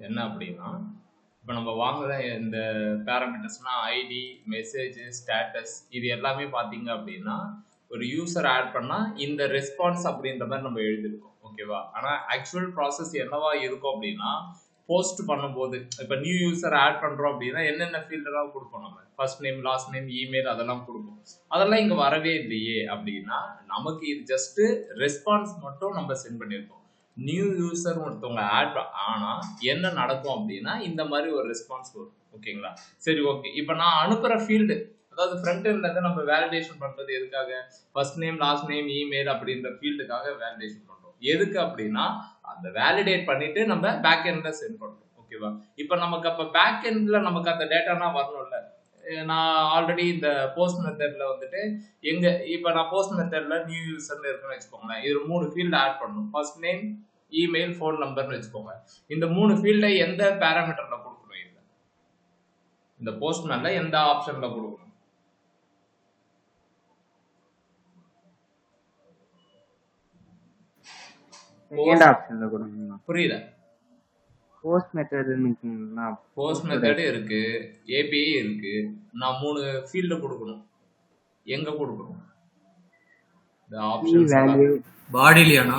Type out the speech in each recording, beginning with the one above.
என்ன அப்படின்னா, இப்போ நம்ம வாங்குற இந்த பேராமீட்டர்ஸ்னா ஐடி, மெசேஜ், ஸ்டேட்டஸ் இது எல்லாமே பார்த்தீங்க அப்படின்னா, ஒரு யூசர் ஆட் பண்ணா இந்த ரெஸ்பான்ஸ் அப்படின்ற மாதிரி நம்ம எழுதிருக்கோம். ஓகேவா? ஆனா ஆக்சுவல் ப்ராசஸ் என்னவா இருக்கும் அப்படின்னா, போஸ்ட் பண்ணும்போது இப்போ நியூ யூசர் ஆட் பண்றோம் அப்படின்னா என்னென்ன ஃபீல்டெல்லாம் கொடுப்போம் நம்ம. First name, last name, email அதெல்லாம் கொடுப்போம். அதெல்லாம் இங்க வரவே இல்லையே அப்படின்னா, நமக்கு இது ஜஸ்ட் ரெஸ்பான்ஸ் மட்டும் நம்ம சென்ட் பண்ணியிருக்கோம். நியூ யூசர் ஒருத்தவங்க ஆட் ஆனா என்ன நடக்கும் அப்படின்னா இந்த மாதிரி ஒரு ரெஸ்பான்ஸ் வரும். ஓகேங்களா? சரி, ஓகே. இப்போ நான் அனுப்புற ஃபீல்டு, அதாவது ஃப்ரண்ட் எண்ட்ல இருந்து நம்ம வேலிடேஷன் பண்றது எதுக்காக? First name, last name, email அப்படின்ற ஃபீல்டுக்காக வேலிடேஷன் பண்றோம். எதுக்கு அப்படின்னா அந்த வேலிடேட் பண்ணிட்டு நம்ம பேக் எண்ட்ல சென்ட் பண்றோம். ஓகேவா? இப்போ நமக்கு அப்ப பேக் எண்ட்ல நமக்கு அந்த டேட்டானா வரணும்ல. நான் ஆல்ரெடி இந்த போஸ்ட் மெத்தட்ல வந்துட்டு எங்க இப்போ நான் போஸ்ட் மெத்தட்ல நியூ யூசர்னு இருக்குன்னு வச்சுக்கோங்களேன். இது 3 ஃபீல்டு ஆட் பண்ணணும். ஃபர்ஸ்ட் நேம், இமெயில், ஃபோன் நம்பர்னு வச்சுக்கோங்க. இந்த 3 ஃபீல்டை எந்த பேராமீட்டர்ல கொடுக்கணும்? இது இந்த போஸ்ட்மேன்ல எந்த ஆப்ஷன்ல கொடுக்கணும்? செகண்ட் ஆப்ஷன்ல கொடுக்கணும். புரியல. போஸ்ட் மெத்தட்னா போஸ்ட் மெத்தட் இருக்கு, ஏபிஐ இருக்கு. நான் 3 ஃபீல்டு கொடுக்கணும். எங்க கொடுக்கணும்? இந்த ஆப்ஷன்ஸ் வேல்யூ பாடிலியானா?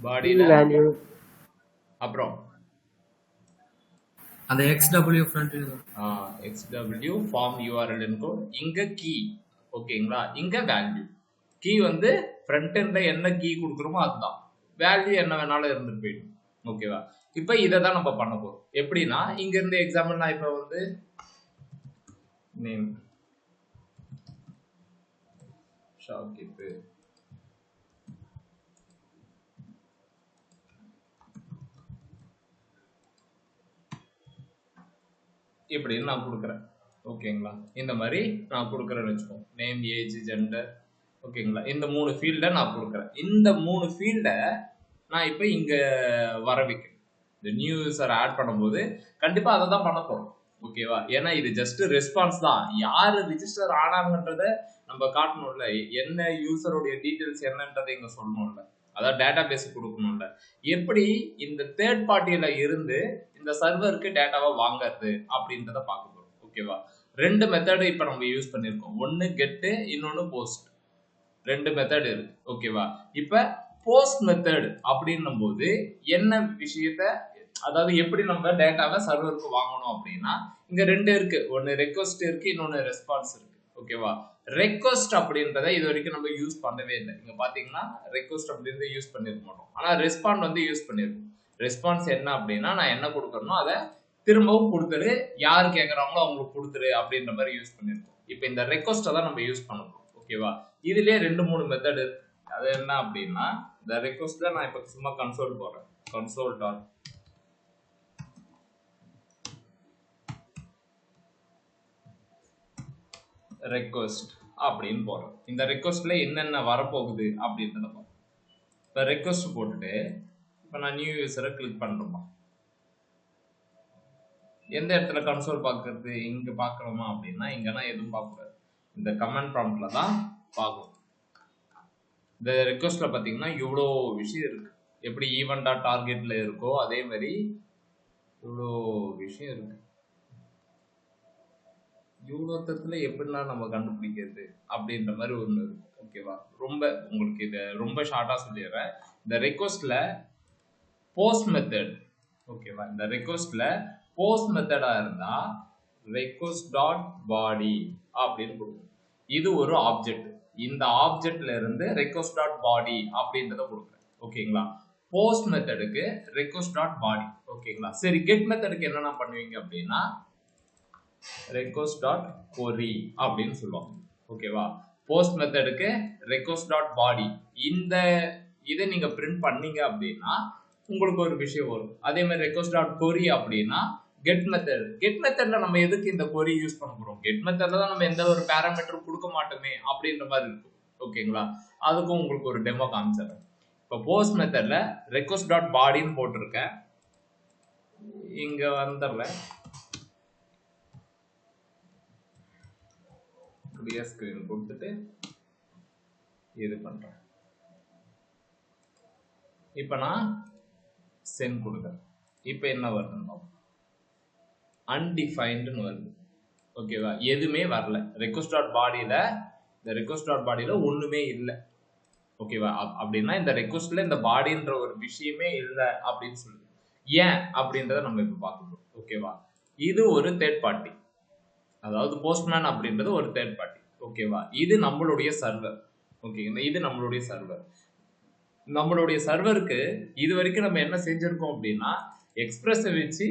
பாடியில வேல்யூ அப்புறம் அந்த XW front XW form URL encode இங்க கீ. ஓகேங்களா? இங்க வேல்யூ. கீ வந்து ஃப்ரண்ட் எண்ட்ல என்ன கீ கொடுக்குறோமோ அதுதான். வேல்யூ என்ன வேணாலும் இருந்துட்டு போயிடும். ஓகேவா? இப்போ இதை தான் நம்ம பண்ண போறோம். எப்படின்னா இங்க இருந்து எக்ஸாம்பிள் நான் இப்போ வந்து நேம் ஷாக்கிப்பு இப்படின்னு நான் கொடுக்குறேன். ஓகேங்களா? இந்த மாதிரி நான் கொடுக்குறேன்னு வச்சுக்கோங்க. Name, age, gender. ஓகேங்களா? இந்த 3 ஃபீல்டை நான் கொடுக்குறேன். இந்த 3 ஃபீல்டை நான் இப்போ இங்க வர வைக்கிறேன். இந்த நியூ யூசர் ஆட் பண்ணும்போது கண்டிப்பா அதை தான் பண்ண போறோம். ஓகேவா? ஏன்னா இது ஜஸ்ட் ரெஸ்பான்ஸ் தான். யாரு ரிஜிஸ்டர் ஆனாங்கன்றத நம்ம காட்டணும்ல. என்ன யூசருடைய டீடைல்ஸ் என்னன்றதை இங்க சொல்லணும்ல. அதாவது டேட்டா பேஸ் கொடுக்கணும்ல. எப்படி இந்த தேர்ட் பார்ட்டியில இருந்து இந்த சர்வருக்கு டேட்டாவை வாங்குறது அப்படின்றத பார்க்க போறோம். ஓகேவா? 2 மெத்தடு இப்ப நம்ம யூஸ் பண்ணிருக்கோம். ஒன்னு கெட், இன்னொன்னு போஸ்ட். 2 மெத்தட் இருக்கு. ஓகேவா? இப்ப போஸ்ட் மெத்தட் அப்படின்னும் போது என்ன விஷயத்த, அதாவது எப்படி நம்ம டேட்டாவை சர்வருக்கு வாங்கணும் அப்படின்னா இங்க 2 இருக்கு. ஒன்னு ரெக்வஸ்ட் இருக்கு, இன்னொன்னு ரெஸ்பான்ஸ் இருக்கு. ஓகேவா? ரெக்வஸ்ட் அப்படின்றத இது வரைக்கும் நம்ம யூஸ் பண்ணவே இல்லை. இங்க பாத்தீங்கன்னா ரெக்வஸ்ட் அப்படின்றத யூஸ் பண்ணிருக்க மாட்டோம். ஆனா ரெஸ்பாண்ட் வந்து யூஸ் பண்ணிருக்கோம். ரெஸ்பான்ஸ் என்ன அப்படின்னா நான் என்ன கொடுக்கறனோ அதை திரும்பவும் கொடுத்துரு, யாரு கேட்கறாங்களோ அவங்களுக்கு கொடுத்துரு அப்படின்ற மாதிரி யூஸ் பண்ணிருக்கோம். இப்போ இந்த ரெக்வஸ்ட்டை தான் நம்ம யூஸ் பண்ண போறோம். ஓகேவா? இதுலயே 2-3 மெத்தட் இருக்கு. அது என்ன அப்படின்னா இந்த ரெக்வஸ்ட்ல நான் இப்ப சும்மா கன்சோல் போடுறேன். கன்சோல் டாட் ரெக்வஸ்ட் அப்படின்னு போடுறோம். இந்த ரெக்வஸ்ட்ல என்னென்ன வரப்போகுது அப்படின்றத பார்ப்போம். இப்போ ரெக்வஸ்ட் போட்டுட்டு இப்போ நான் நியூ யூசரை கிளிக் பண்றோமா, எந்த இடத்துல கன்சோல் பார்க்கறது? இங்க பார்க்கணுமா அப்படின்னா இங்கன்னா எதுவும் பார்க்கக்கூடாது. இந்த கமெண்ட் ப்ராம்ப்ட்ல தான் பார்க்கணும். இந்த ரெக்வஸ்ட்ல பார்த்தீங்கன்னா இவ்வளோ விஷயம் இருக்கு. எப்படி ஈவென்ட் டாட் டார்கெட்ல இருக்கோ அதே மாதிரி இவ்வளோ விஷயம் இருக்கு. இவ்வளோத்துல எப்படிலாம் நம்ம கண்டுபிடிக்கிறது அப்படின்ற மாதிரி ஒன்று இருக்கு. ஓகேவா? ரொம்ப உங்களுக்கு இதை ரொம்ப ஷார்ட்டா சொல்லிடுறேன். இந்த ரெக்வஸ்ட்ல போஸ்ட் மெத்தட். ஓகேவா? இந்த ரெக்வஸ்ட்ல போஸ்ட் மெத்தடா இருந்தா ரெக்வஸ்ட் டாட் பாடி அப்படின்னு கொடுக்கும். இது ஒரு ஆப்ஜெக்ட். இந்த ஆப்ஜெக்ட்ல இருந்து ரெக்வஸ்ட் டாட் பாடி அப்படின்றத கொடுக்குறேன். ஓகேங்களா? போஸ்ட் மெத்தடுக்கு ரெக்வஸ்ட் டாட் பாடி. ஓகேங்களா? சரி, கெட் மெத்தடுக்கு என்னென்ன பண்ணுவீங்க அப்படின்னா ரெக்வஸ்ட் டாட் கொரி அப்படின்னு சொல்லுவாங்க. ஓகேவா? போஸ்ட் மெத்தடுக்கு ரெக்வஸ்ட் டாட் பாடி. இந்த இதை நீங்க பிரிண்ட் பண்ணீங்க அப்படின்னா உங்களுக்கு ஒரு விஷயம் வரும். அதே மாதிரி ரெக்வஸ்ட் டாட் கொரி அப்படின்னா கெட் மெத்தட். கெட் மெத்தட்ல நம்ம எதுக்கு இந்த கொரி யூஸ் பண்ண போறோம்? கெட் மெத்தட்ல தான் நம்ம எந்த ஒரு பேராமீட்டரும் கொடுக்க மாட்டோமே அப்படின்ற மாதிரி இருக்கும். ஓகேங்களா? அதுக்கும் உங்களுக்கு ஒரு டெமோ காமிச்சிடுறேன். இப்போ போஸ்ட் மெத்தட்ல ரெக்வஸ்ட் டாட் பாடின்னு போட்டிருக்கேன். இங்க வந்துடுறேன். ஸ்கிரீன் கொடுத்துட்டு இது பண்றேன். இப்ப நான் சென்ட் கொடுக்குறேன். இப்போ என்ன வருதுன்னா அன்டிஃபைன்டுன்னு வருது. ஓகேவா, எதுவுமே வரல. ரெக்வஸ்ட் டாட் பாடியில இந்த ரெக்வஸ்ட் டாட் பாடியில ஒண்ணுமே இல்லை. ஓகேவா, அப்படின்னா இந்த ரெக்வஸ்ட்ல இந்த பாடின்ற ஒரு விஷயமே இல்லை அப்படின்னு சொல்லுது. ஏன் அப்படின்றத நம்ம இப்ப பார்க்கணும். ஓகேவா, இது ஒரு தேர்ட் பார்ட்டி, அதாவது போஸ்ட்மேன் அப்படின்றது ஒரு தேர்ட் பார்ட்டி. ஓகேவா, இது நம்மளுடைய சர்வர். ஓகே, இது நம்மளுடைய சர்வர். நம்மளுடைய சர்வருக்கு இது வரைக்கும் நம்ம என்ன செஞ்சிருக்கோம் அப்படின்னா எக்ஸ்பிரஸை வச்சு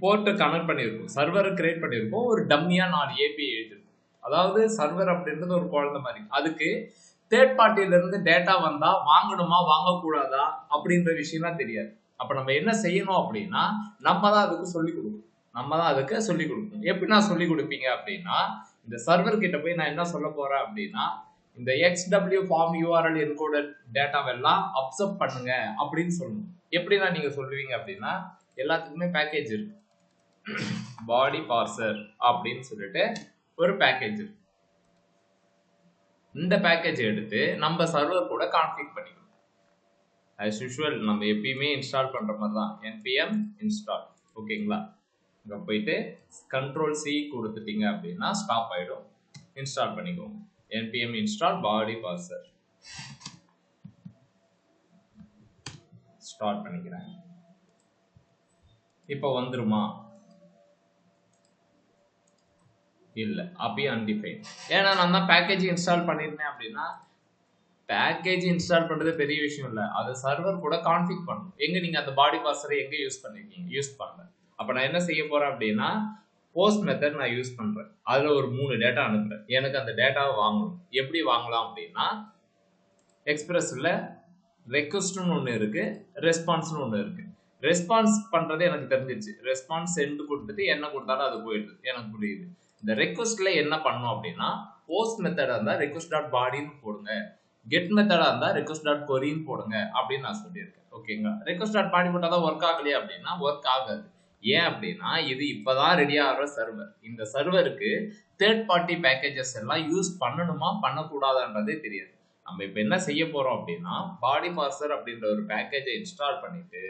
போர்ட்டை கனெக்ட் பண்ணியிருக்கோம், சர்வரை கிரியேட் பண்ணியிருக்கோம், ஒரு டம்மியா 4 ஏபிஐ எழுதிருக்கோம். அதாவது சர்வர் அப்படின்றது ஒரு குழந்தை மாதிரி. அதுக்கு தேர்ட் பார்ட்டில இருந்து டேட்டா வந்தா வாங்கணுமா வாங்கக்கூடாதா அப்படின்ற விஷயம்லாம் தெரியாது. அப்ப நம்ம என்ன செய்யணும் அப்படின்னா நம்ம தான் அதுக்கு சொல்லிக் கொடுக்கணும். எப்படி நான் சொல்லிக் கொடுப்பீங்க அப்படின்னா இந்த சர்வர் கிட்ட போய் நான் என்ன சொல்ல போறேன் அப்படின்னா இந்த XW ஃபார்ம் URL என்கோடட் டேட்டாவெல்லாம் அப்சர்வ் பண்ணுங்க அப்படின்னு சொல்லணும். எப்படின்னா நீங்க சொல்லுவீங்க அப்படின்னா எல்லாத்துக்குமே பேக்கேஜ் இருக்கு. பாடி பார்சர் அப்படின்னு சொல்லிட்டு ஒரு பேக்கேஜ் இருக்கு. இந்த பேக்கேஜ் எடுத்து நம்ம சர்வர் கூட கான்ஃபிக் பண்ணிக்கணும். as usual நம்ம எப்பயுமே இன்ஸ்டால் பண்ற மாதிரி தான் npm install. ஓகேங்களா, இங்க போயிட்டு கண்ட்ரோல் C கொடுத்துட்டீங்க அப்படின்னா ஸ்டாப் ஆயிடும். இன்ஸ்டால் பண்ணிக்கோங்க. npm install body parser. Start பண்ணிக்கிறேன். இப்போ வந்துருமா? இல்ல, அப்பயும் அன்டிஃபைன். ஏன்னா நான் தான் பேக்கேஜ் இன்ஸ்டால் பண்ணிருந்தேன். அப்படின்னா பேக்கேஜ் இன்ஸ்டால் பண்றது பெரிய விஷயம் இல்ல, அது சர்வர் கூட கான்ஃபிக் பண்ணணும். எங்க நீங்க அந்த பாடி பார்சரை எங்க யூஸ் பண்ணிருக்கீங்க? யூஸ் பண்ணல. அப்ப நான் என்ன செய்ய போறேன் அப்படின்னா போஸ்ட் மெத்தட் நான் யூஸ் பண்றேன். அதுல ஒரு 3 டேட்டா அனுப்புறேன். எனக்கு அந்த டேட்டாவை வாங்கணும். எப்படி வாங்கலாம் அப்படின்னா எக்ஸ்பிரஸ்ல ரெக்வஸ்ட்னு ஒன்று இருக்கு, ரெஸ்பான்ஸ்னு ஒன்று இருக்கு. ரெஸ்பான்ஸ் பண்றது எனக்கு தெரிஞ்சிச்சு. ரெஸ்பான்ஸ் சென்ட் கொடுத்துட்டு என்ன கொடுத்தாலும் அது போயிடுது, எனக்கு புரியுது. இந்த ரெக்வஸ்ட்ல என்ன பண்ணும் அப்படின்னா போஸ்ட் மெத்தடா இருந்தா ரெக்வஸ்ட் டாட் பாடின்னு போடுங்க, கெட் மெத்தடா இருந்தா ரெக்வஸ்ட் டாட் கொரின்னு போடுங்க அப்படின்னு நான் சொல்லியிருக்கேன். ஓகேங்களா, ரெக்வஸ்ட் டாட் பாடி போட்டாதான் ஒர்க் ஆகலையே அப்படின்னா ஒர்க் ஆகாது. ஏன் அப்படின்னா இது இப்பதான் ரெடி ஆகிற சர்வர். இந்த சர்வருக்கு தேர்ட் பார்ட்டி பேக்கேஜஸ் எல்லாம் யூஸ் பண்ணணுமா பண்ணக்கூடாதுன்றதே தெரியாது. நம்ம இப்ப என்ன செய்ய போறோம் அப்படின்னா பாடி பார்சர் அப்படின்ற ஒரு பேக்கேஜை இன்ஸ்டால் பண்ணிட்டு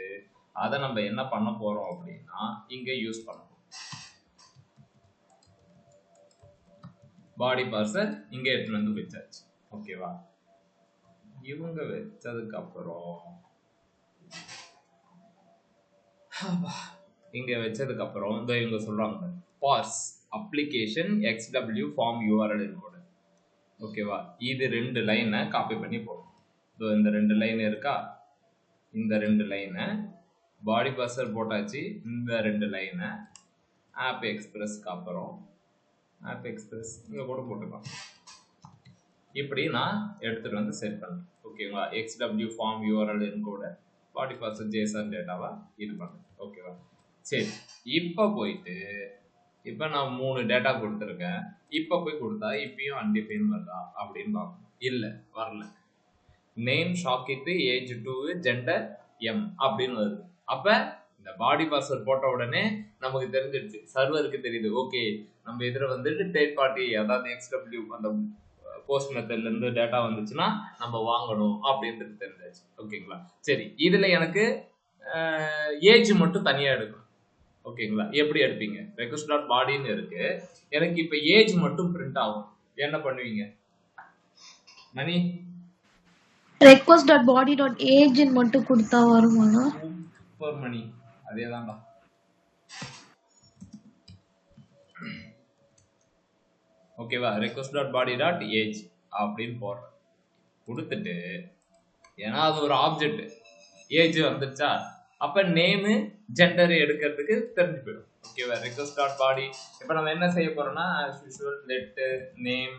அதை நம்ம என்ன பண்ண போறோம் அப்படின்னா இங்க யூஸ் பண்ணணும். பாடி பார்சர் இங்க எடுத்துட்டு வந்து வச்சாச்சு. ஓகேவா, இவங்க வச்சதுக்கு அப்புறம் இங்க வச்சதுக்கு அப்புறம் இந்த இவங்க சொல்றாங்க parse application XW form URL encoded. ஓகேவா, இது 2 லைனை காப்பி பண்ணி போடும். இந்த 2 லைன் இருக்கா, இந்த 2 லைனை பாடி பார்சர் போட்டாச்சு. இந்த 2 லைனை ஆப் எக்ஸ்பிரஸ்க்கு அப்புறம் ஆப் எக்ஸ்பிரஸ் இங்க கூட போட்டுக்கலாம். இப்படி நான் எடுத்துட்டு வந்து செட் பண்ணேன். ஓகேவா, XW ஃபார்ம் URL என்கோடட் பாடி பார்சர் JSON டேட்டாவா இது பண்ணேன். ஓகேவா, சரி. இப்போ போயிட்டு இப்போ நான் 3 டேட்டா கொடுத்துருக்கேன். இப்போ போய் கொடுத்தா இப்பயும் அன்டிஃபைன் வருதா அப்படின்னு பார்க்கணும். இல்லை, வரல. நேம் ஷாக்கிட்டு ஏஜ் 2 ஜெண்டர் M அப்படின்னு வருது. அப்போ இந்த பாடி பார்சர் போட்ட உடனே நமக்கு தெரிஞ்சிடுச்சு, சர்வருக்கு தெரியுது. ஓகே, நம்ம இதில் வந்துட்டு தேர்ட் பார்ட்டி அதாவது XW அந்த போஸ்ட் மெத்தட்ல இருந்து டேட்டா வந்துச்சுன்னா நம்ம வாங்கணும் அப்படின்றது தெரிஞ்சாச்சு. ஓகேங்களா, சரி. இதுல எனக்கு ஏஜ் மட்டும் தனியா எடுக்கணும். ஓகேங்களா, எப்படி எடுப்பீங்க? ரெக்வஸ்ட் டாட் பாடின்னு இருக்கு, எனக்கு இப்ப ஏஜ் மட்டும் பிரிண்ட் ஆகும். என்ன பண்ணுவீங்க Mani? Request dot body dot age மட்டும் கொடுத்தா வருமானா? சூப்பர் மணி, அதேதான்டா. ஓகேவா, request dot body dot age அப்படின்னு போடுறேன். கொடுத்துட்டு ஏன்னா அது ஒரு ஆப்ஜெக்ட், ஏஜ் வந்துருச்சா அப்ப நேமு ஜெண்டர் எடுக்கிறதுக்கு தெரிஞ்சு போயிடும். ஓகேவா, ரெக்வஸ்ட் டாட் பாடி. இப்போ நம்ம என்ன செய்ய போறோம்னா as usual let நேம்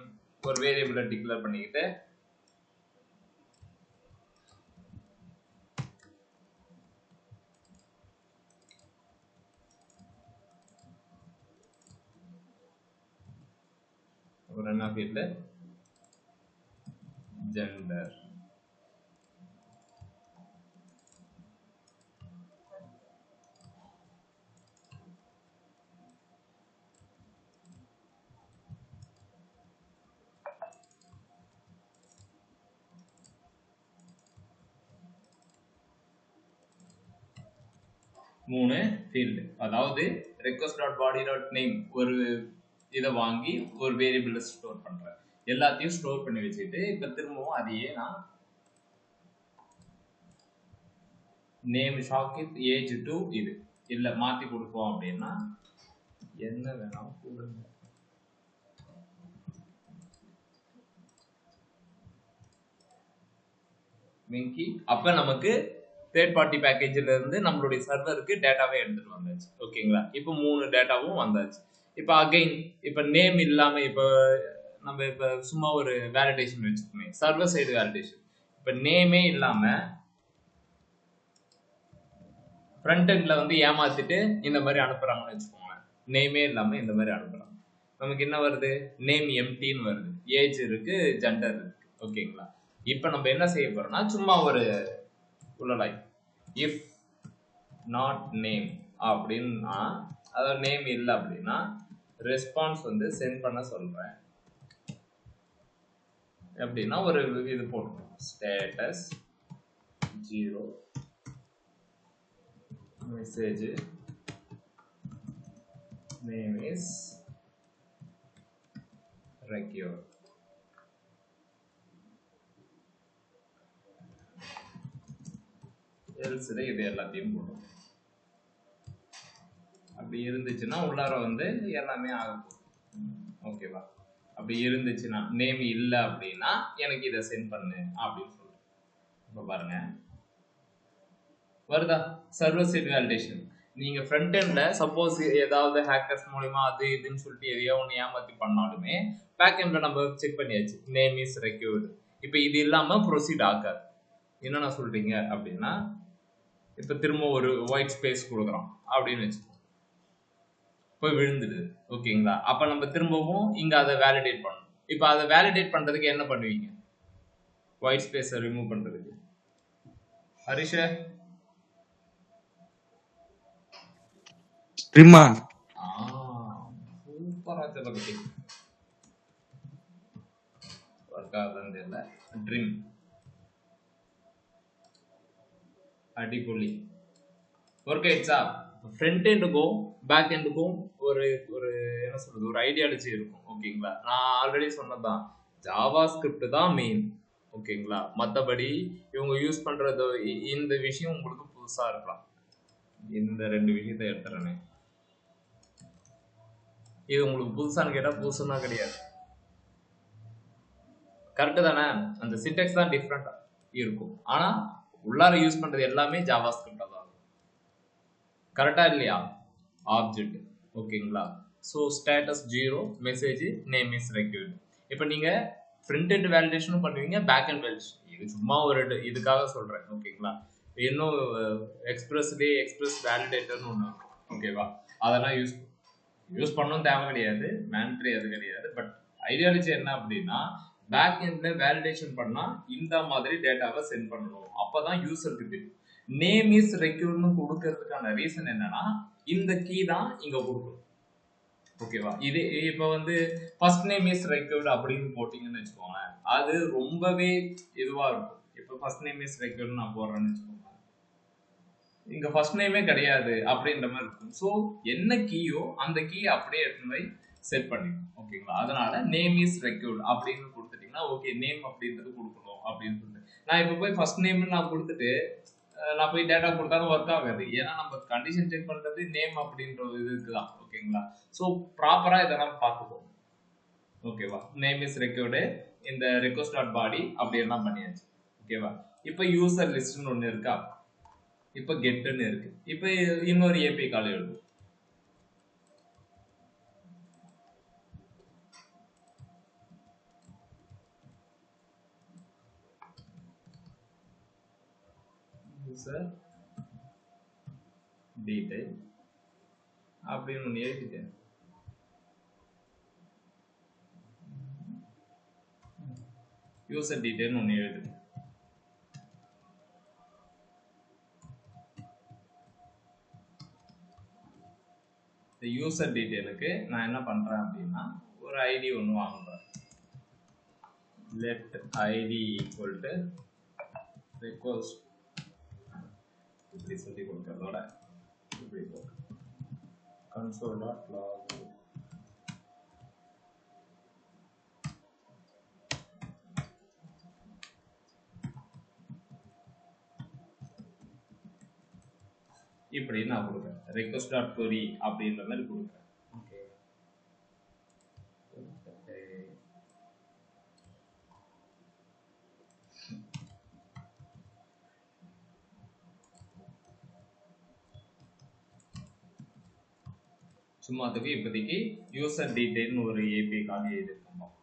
ஒரு வேரியபிளை டிக்ளேர் பண்ணிக்கிட்டு ஒரு என்ன ஃபீல்டு ஜெண்டர். 3 ஃபீல்டு. அதாவது request.body.name ஒரு இதை வாங்கி ஒரு வேரியபிள் ஸ்டோர் பண்றேன். எல்லாத்தையும் ஸ்டோர் பண்ணி வச்சுட்டு இப்ப திரும்பவும் அதையே நான் நேம் ஷாக்கித் ஏஜ் டு இது இல்ல மாத்தி கொடுப்போம் அப்படின்னா என்ன வேணாம் கொடுங்க. மிங்கி அப்ப நமக்கு தேர்ட் பார்ட்டி பேக்கேஜ்ல இருந்து நம்மளுடைய சர்வருக்கு டேட்டாவே எடுத்துட்டு வந்தாச்சு. ஓகேங்களா? இப்போ 3 டேட்டாவும் வந்தாச்சு. இப்போ அகைன் இப்போ நேம் இல்லாம இப்போ நம்ம இப்போ சும்மா ஒரு வேலிடேஷன் வச்சுக்கோமே, சர்வர் சைடு வேலிடேஷன். இப்போ நேமே இல்லாம ஃப்ரண்ட் எண்ட்ல வந்து ஏமாத்திட்டு இந்த மாதிரி அனுப்புறாங்கன்னு வச்சுக்கோங்க. நேமே இல்லாம இந்த மாதிரி அனுப்புறாங்க. நமக்கு என்ன வருது? நேம் எம்டின்னு வருது, ஏஜ் இருக்கு, ஜெண்டர் இருக்கு. ஓகேங்களா? இப்போ நம்ம என்ன செய்ய போறோம்னா சும்மா ஒரு உள்ளலாய் இஃப் நாட் நேம் அப்படின்னா, அதாவது நேம் இல்லை அப்படின்னா ரெஸ்பான்ஸ் வந்து சென்ட் பண்ண சொல்றேன். எப்படின்னா ஒரு இது போட்டுருவோம், status 0 message name is require. Else இது எல்லாத்தையும் போடுவோம். அப்படி இருந்துச்சுன்னா உள்ளார வந்து எல்லாமே ஆகும். ஓகேவா? அப்படி இருந்துச்சுன்னா நேம் இல்லை அப்படின்னா எனக்கு இதை சென்ட் பண்ணு அப்படின்னு சொல்றேன். இப்போ பாருங்க வருதா? Server side validation. நீங்க ஃப்ரண்ட் எண்ட்ல சப்போஸ் ஏதாவது ஹேக்கர்ஸ் மூலமா அது இதுன்னு சொல்லிட்டு எதையோ ஒன்று ஏமாத்தி பண்ணாலுமே பேக் எண்ட்ல நம்ம செக் பண்ணியாச்சு, நேம் இஸ் ரெக்யூர்டு. இப்போ இது இல்லாம ப்ரொசீட் ஆகாது. என்னென்ன சொல்றீங்க அப்படின்னா, இப்போ திரும்ப ஒரு ஒயிட் ஸ்பேஸ் கொடுக்குறோம் அப்படின்னு வச்சுக்கோங்க, போய் விழுந்துடுது. ஓகேங்களா? அப்ப நம்ம திரும்பவும் இங்க அதை வேலிடேட் பண்ணணும். இப்போ அதை வேலிடேட் பண்றதுக்கு என்ன பண்ணுவீங்க? ஒயிட் ஸ்பேஸை ரிமூவ் பண்றதுக்கு ஹரிஷ ட்ரிம்மா சூப்பரா பத்தி ஒர்க் ஆகுதுன்னு தெரியல. ட்ரிம் அடிப்பொலி ஒர்க் ஆயிடுச்சா? ஃப்ரண்ட் எண்டுக்கும் பேக் எண்டுக்கும் ஒரு ஒரு என்ன சொல்றது, ஒரு ஐடியாலஜி இருக்கும். ஓகேங்களா? நான் ஆல்ரெடி சொன்னதான், ஜாவா ஸ்கிரிப்ட் தான் மெயின். ஓகேங்களா? மற்றபடி இவங்க யூஸ் பண்றது இந்த விஷயம் உங்களுக்கு புதுசா இருக்கலாம். இந்த 2 விஷயத்த எடுத்துறேனே, இது உங்களுக்கு புதுசான்னு கேட்டா புதுசுன்னா கிடையாது. கரெக்டு தானே? அந்த சின்டெக்ஸ் தான் டிஃப்ரெண்டா இருக்கும். ஆனா உள்ளார யூஸ் பண்றது எல்லாமே ஜாவா ஸ்கிரிப்டா தான் இருக்கும். கரெக்டா இல்லையா? ஆப்ஜெக்ட். ஓகேங்களா? So status 0 message name is required. இப்போ நீங்க ஃப்ரண்ட் எண்ட் வேலிடேஷனும் பண்ணுவீங்க, பேக் எண்ட் வேலிடேஷன். இது சும்மா ஒரு இதுக்காக சொல்றேன். ஓகேங்களா? இன்னும் எக்ஸ்பிரஸ் வேலிடேட்டர்னு ஒன்று. ஓகேவா? அதெல்லாம் யூஸ் பண்ணவும் தேவை கிடையாது, மேண்ட்ரி அது கிடையாது. பட் ஐடியாலஜி என்ன அப்படின்னா, பேக் எண்ட்ல வேலிடேஷன் பண்ணா இந்த மாதிரி டேட்டாவை சென்ட் பண்ணணும். அப்பதான் யூசருக்கு தெரியும். நேம் இஸ் ரெக்யூர்ட்னு கொடுக்கறதுக்கான ரீசன் என்னன்னா, இந்த கீ தான் இங்க கொடுக்கணும். ஓகேவா? இது இப்போ வந்து ஃபர்ஸ்ட் நேம் இஸ் ரெக்யூர்ட் அப்படின்னு போட்டீங்கன்னு வச்சுக்கோங்களேன், அது ரொம்பவே இதுவா இருக்கும். இப்போ ஃபர்ஸ்ட் நேம் இஸ் ரெக்யூர்ட் நான் போடுறேன்னு வச்சுக்கோங்க, இங்க ஃபர்ஸ்ட் நேமே கிடையாது அப்படின்ற மாதிரி இருக்கும். ஸோ என்ன கீயோ அந்த கீ அப்படியே எடுத்து போய் செட் பண்ணிக்கணும். ஓகேங்களா? அதனால நேம் இஸ் ரெக்யூர்ட் அப்படின்னு கொடுத்துட்டீங்கன்னா ஓகே, நேம் அப்படின்றது கொடுக்கணும் அப்படின்னு சொல்லிட்டு நான் இப்போ போய் ஃபர்ஸ்ட் நேம்னு நான் கொடுத்துட்டு நான் போய் டேட்டா கொடுத்தாலும் ஒர்க் ஆகாது. ஏன்னா நம்ம கண்டிஷன் செக் பண்றது நேம் அப்படின்ற இதுக்கு தான். ஓகேங்களா? ஸோ ப்ராப்பரா இதெல்லாம் பார்த்துக்கோங்க. ஓகேவா? நேம் இஸ் ரெக்யூர்டு, இந்த ரெக்வஸ்ட் டாட் பாடி அப்படி எல்லாம் பண்ணியாச்சு. ஓகேவா? இப்போ யூசர் லிஸ்ட்னு ஒன்று இருக்கா, இப்போ கெட்னு இருக்கு. இப்போ இன்னொரு ஏபி கால் எழுதும். யூசர் டீடைல் அப்படின்னு ஒன்று எழுதிட்டேன். யூசர் டீடைல்னு ஒன்று எழுதுது. இந்த யூசர் டீடைலுக்கு நான் என்ன பண்றேன் அப்படின்னா, ஒரு ஐடி ஒன்று வாங்குறேன். Let ID equal to request இப்படி சொல்லி கொடுக்கறதோட இப்படி போட்டு console.log இப்படி நான் கொடுக்குறேன் request.query அப்படின்ற மாதிரி கொடுக்குறேன். ஓகே, சும்மா அதுக்கு இப்போதைக்கு யூசர் டீடைல்னு ஒரு ஏபிஐ கார்டு எழுதிருக்கோம்.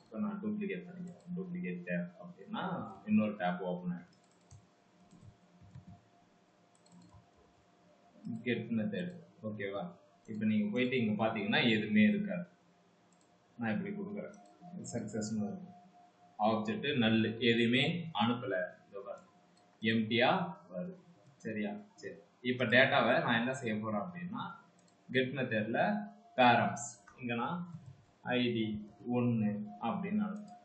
இப்போ நான் டூப்ளிகேட் பண்ணிக்கிறேன். டூப்ளிகேட் டேப் அப்படின்னா இன்னொரு டேப் ஓப்பன் ஆகிடும். கெட் மெத்தட் ஓகேவா. இப்போ நீங்கள் போயிட்டு இங்கே பார்த்தீங்கன்னா எதுவுமே இருக்காது. நான் இப்படி கொடுக்குறேன் சக்ஸஸ்னு வரும். ஆப்ஜெக்ட் நல்லு எதுவுமே அனுப்பலை, எம்டியாக வருது. சரியா? சரி, இப்போ டேட்டாவை நான் என்ன செய்ய போகிறேன் அப்படின்னா கெட் மெத்தடில் பேரண்ட்ஸ் இங்கே நான் ஐடி 1 அப்படின்னு அனுப்புகிறேன்.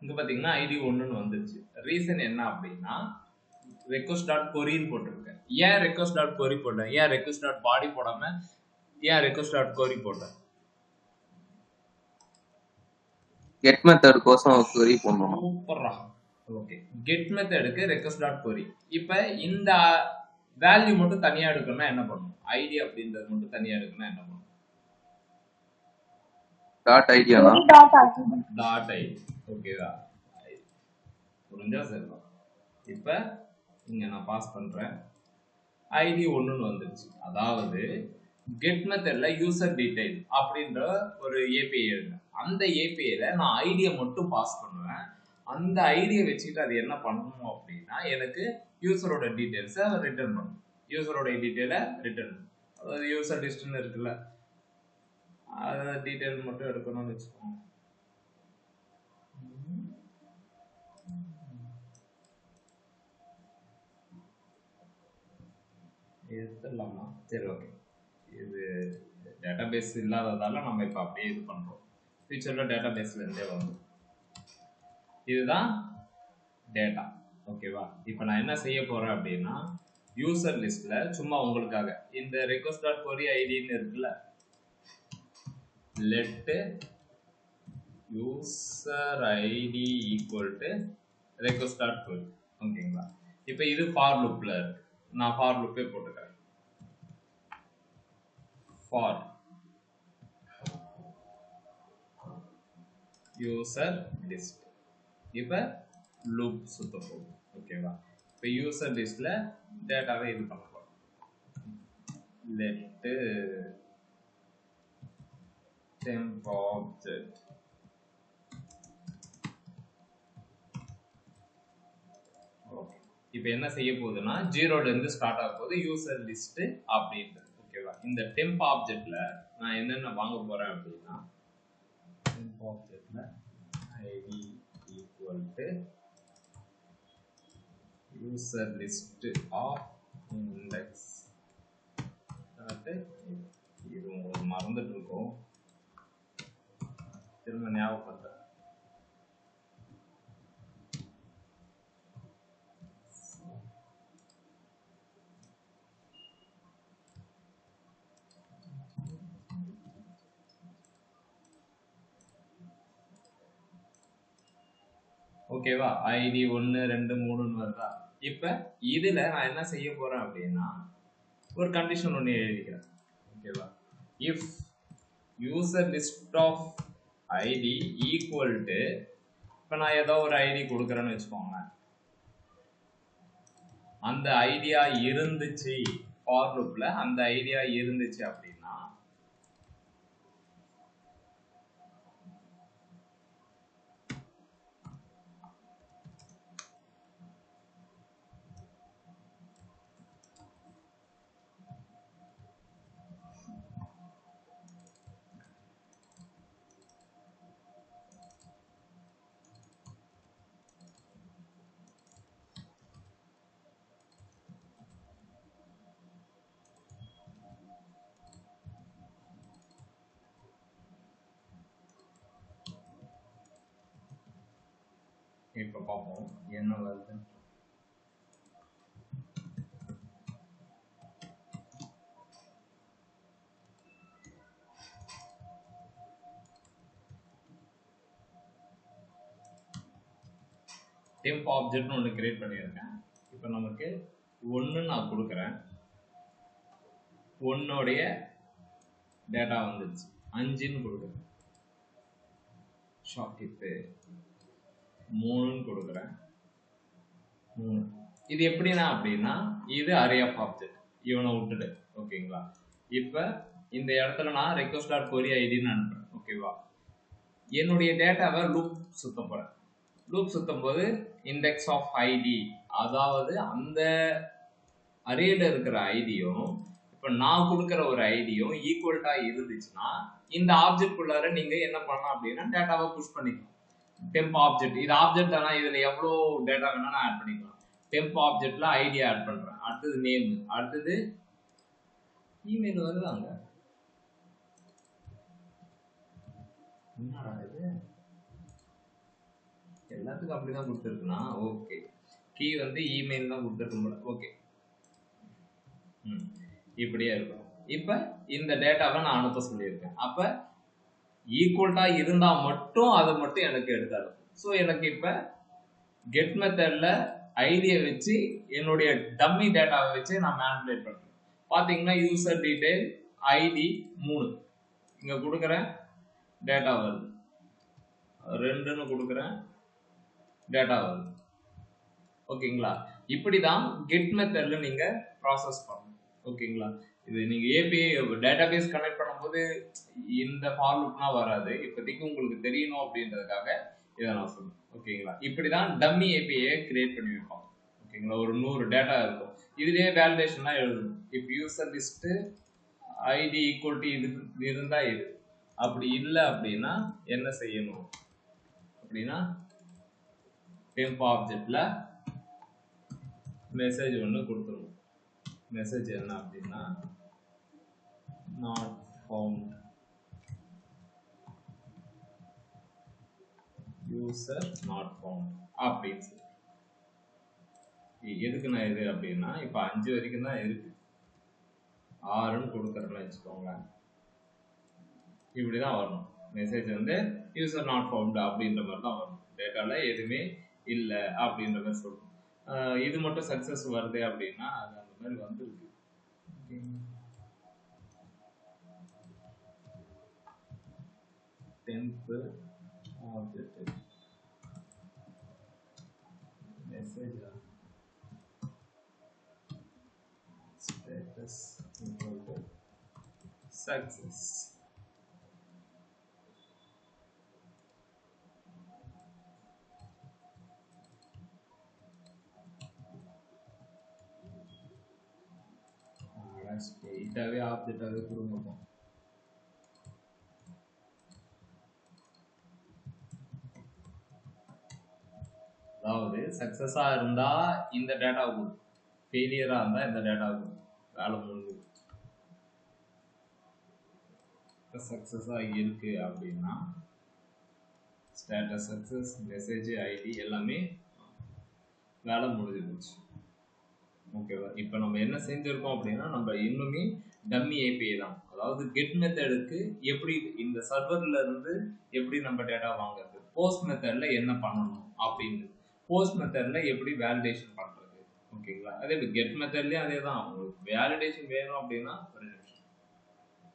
இங்கே பார்த்தீங்கன்னா ஐடி 1ன்னு வந்துருச்சு. ரீசன் என்ன அப்படின்னா request.queryன்னு போட்டிருக்கேன். ஏன் request.query போட்டேன்? ஏன் request.body போடாம ஏன் request.query போட்டேன்? கெட் மெத்தட் கோசம் query பண்ணனும். சூப்பரா. ஓகே, கெட் மெத்தடுக்கு request.query. இப்போ இந்த வேல்யூ மட்டும் தனியா எடுக்கணும்னா என்ன பண்ணணும்? ஐடி அப்படின்றது மட்டும் தனியா எடுக்கணும்னா என்ன பண்ணணும்? டாட் ஐடியானா டாட் ஐடி. ஓகேவா? புரிஞ்சா சரிதான். இப்போ இங்க நான் பாஸ் பண்றேன். ஐடி 1ன்னு வந்துருச்சு. அதாவது கெட் மெத்தட்ல யூசர் டீடைல் அப்படின்ற ஒரு ஏபிஐ எழுதுறேன். அந்த ஏபிஐல நான் ஐடியை மட்டும் பாஸ் பண்ணுவேன். அந்த ஐடியை வச்சுக்கிட்டு அது என்ன பண்ணணும் அப்படின்னா எனக்கு யூசரோட டீடைல்ஸை ரிட்டர்ன் பண்ணணும். யூசரோட டீடைலை ரிட்டர்ன் பண்ணணும். அதாவது யூசர் லிஸ்ட்னு இருக்குல்ல, அதை டீடைல் மட்டும் எடுக்கணும்னு வச்சுக்கோங்க. எடுத்துடலாமா? சரி, ஓகே. இது டேட்டாபேஸ் இல்லாததால நம்ம இப்போ அப்படியே இது பண்ணுறோம். ஃபியூச்சரில் டேட்டாபேஸ்லேருந்தே வரும். இதுதான் டேட்டா. ஓகேவா? இப்போ நான் என்ன செய்ய போகிறேன் அப்படின்னா யூசர் லிஸ்ட்டில் சும்மா உங்களுக்காக இந்த request.query ஐடின்னு இருக்குல்ல, let user ID equal to request.query. ஓகேங்களா? இப்போ இது ஃபார் லூப்பில் இருக்கு. நான் ஃபார் லூப்பே போட்டுக்கிறேன். For user list. இப்போ லூப் சுத்த போகும். ஓகேவா? இப்போ யூசர் லிஸ்ட்ல டேட்டாவை இது பண்ண போறோம். Let temp object okay. இப்போ என்ன செய்ய போகுதுன்னா 0ல இருந்து ஸ்டார்ட் ஆக போகுது யூசர் லிஸ்ட் அப்படின்றது. ஓகேவா? இந்த டெம்ப் ஆப்ஜெக்ட்ல நான் என்னென்ன வாங்க போறேன் அப்படின்னா டெம்ப் ஆப்ஜெக்ட்ல ID equal to user list of index. இது உங்களுக்கு மறந்துட்டு இருக்கும், திரும்ப ஞாபகப்படுத்துறேன். ஓகேவா? ஐடி 1 2 3ன்னு வருதா? இப்போ இதுல நான் என்ன செய்ய போறேன் அப்படின்னா ஒரு கண்டிஷன் ஒன்று எழுதிக்கிறேன். ஓகேவா? If user list of ID equal to, இப்போ நான் ஏதோ ஒரு ஐடி கொடுக்குறேன்னு வச்சுக்கோங்க, அந்த ஐடியா இருந்துச்சு ஃபார் லூப்ல, அந்த ஐடியா இருந்துச்சு அப்படின்னா இப்போ பார்ப்போம் என்ன வருது. டெம்ப் ஆப்ஜெக்ட்னு ஒன்று கிரியேட் பண்ணியிருக்கேன். இப்போ நமக்கு 1 நான் கொடுக்குறேன். 1உடைய டேட்டா வந்துடுச்சு. 5ன்னு கொடுக்குறேன். ஷார்ட் இப்போ 3ன்னு கொடுக்குறேன். 3 இது எப்படின்னா அப்படின்னா இது அரே ஆஃப் ஆப்ஜெக்ட். இவனை விட்டுடு. ஓகேங்களா? இப்போ இந்த இடத்துல நான் ரெக்வஸ்ட் டாட் கொரி ஐடின்னு அனுப்புறேன். ஓகேவா? என்னுடைய டேட்டாவை லூப் சுத்த போகிறேன். லூப் சுத்தும் போது இண்டெக்ஸ் ஆஃப் ஐடி, அதாவது அந்த அரேல இருக்கிற ஐடியும் இப்போ நான் கொடுக்குற ஒரு ஐடியும் ஈக்குவல்ட்டா இருந்துச்சுன்னா இந்த ஆப்ஜெக்ட் குள்ளார நீங்க என்ன பண்ணலாம் அப்படின்னா டேட்டாவை புஷ் பண்ணிக்கலாம். டெம்ப் ஆப்ஜெக்ட் இது ஆப்ஜெக்ட், ஆனால் இதுல எவ்வளோ டேட்டா வேணா நான் ஆட் பண்ணிக்கலாம். டெம்ப் ஆப்ஜெக்ட்ல ஐடி ஆட் பண்றேன். அடுத்தது நேம், அடுத்தது இமெயில் வருதாங்க. என்னடா இது எல்லாத்துக்கும் அப்படிதான் கொடுத்துருக்குன்னா ஓகே. கீ வந்து இமெயில் தான் கொடுத்துருக்கும். ஓகே, இப்படியே இருக்கும். இப்ப இந்த டேட்டாவை நான் அனுப்ப சொல்லியிருக்கேன். அப்ப ஈக்குவல்ட்டா இருந்தா மட்டும் அதை மட்டும் எனக்கு எடுத்தாரு. ஸோ எனக்கு இப்ப கெட் மெத்தட்ல ஐடியை வச்சு என்னுடைய டம்மி டேட்டாவை வச்சு நான் மேனிபுலேட் பண்றேன். பாத்தீங்கன்னா யூசர் டீடைல் ஐடி 3 இங்க கொடுக்குறேன், டேட்டா வருது. 2ன்னு கொடுக்குறேன், டேட்டா வருது. ஓகேங்களா? இப்படிதான் கெட் மெத்தட்ல நீங்க ப்ராசஸ் பண்ணணும். ஓகேங்களா? இது நீங்க ஏபிஐ டேட்டாபேஸ் கனெக்ட் பண்ணும்போது இந்த ஃபார் லூப்னா வராது. இப்போதைக்கு உங்களுக்கு தெரியணும் அப்படின்றதுக்காக இதை நான் சொல்றேன். ஓகேங்களா? இப்படிதான் டம்மி ஏபிஐ கிரியேட் பண்ணி வைப்போம். ஓகேங்களா? ஒரு 100 டேட்டா இருக்கும். இதுலயே வேலிடேஷன் தான் எழுதணும். If user list ID equal to இது இருந்தா இது, அப்படி இல்லை அப்படின்னா என்ன செய்யணும் அப்படின்னா டெம்ப் ஆப்ஜெக்ட்ல மெசேஜ் ஒன்று கொடுத்துருவோம். மெசேஜ் என்ன அப்படின்னா not found user not found அப்படின்னு சொல்லி. எதுக்கு நான் இது அப்படின்னா இப்போ 5 வரைக்கும் தான் இருக்கு. 6ன்னு கொடுக்குறேன்னு வச்சுக்கோங்க. இப்படிதான் வரணும். மெசேஜ் வந்து யூசர் நாட் ஃபவுண்ட் அப்படின்ற மாதிரி தான் வரும். டேட்டால எதுவுமே இல்லை அப்படின்ற மாதிரி சொல்லணும். இது மட்டும் சக்சஸ் வருது அப்படின்னா அது அந்த மாதிரி வந்துருக்கு. Temp object message status success. ஸ்ட்ரெயிட்டாவே ஆப்ஜெக்டாவே கொடுங்க. அதாவது சக்சஸா இருந்தா இந்த டேட்டா கொடுக்கும், ஃபெயிலியரா இருந்தா இந்த டேட்டா கொடுக்கும். வேலை முடிஞ்சு. சக்சஸா இருக்கு அப்படின்னா ஸ்டேட்டஸ் சக்சஸ், மெசேஜ் ஐடி எல்லாமே வேலை முடிஞ்சு போச்சு. ஓகேவா? இப்போ நம்ம என்ன செஞ்சிருக்கோம் அப்படின்னா நம்ம இன்னுமே டம்மி ஏபிஐ தான். அதாவது கெட் மெத்தடுக்கு எப்படி இந்த சர்வர்ல இருந்து எப்படி நம்ம டேட்டா வாங்குறது, போஸ்ட் மெத்தட்ல என்ன பண்ணணும் அப்படின்னு, போஸ்ட் மெத்தட்ல எப்படி வேலிடேஷன் பண்றது. ஓகேங்களா? அதே கெட் மெத்தட்லயும் அதே தான். உங்களுக்கு வேலிடேஷன் வேணும் அப்படின்னா ஒரு நிமிஷம்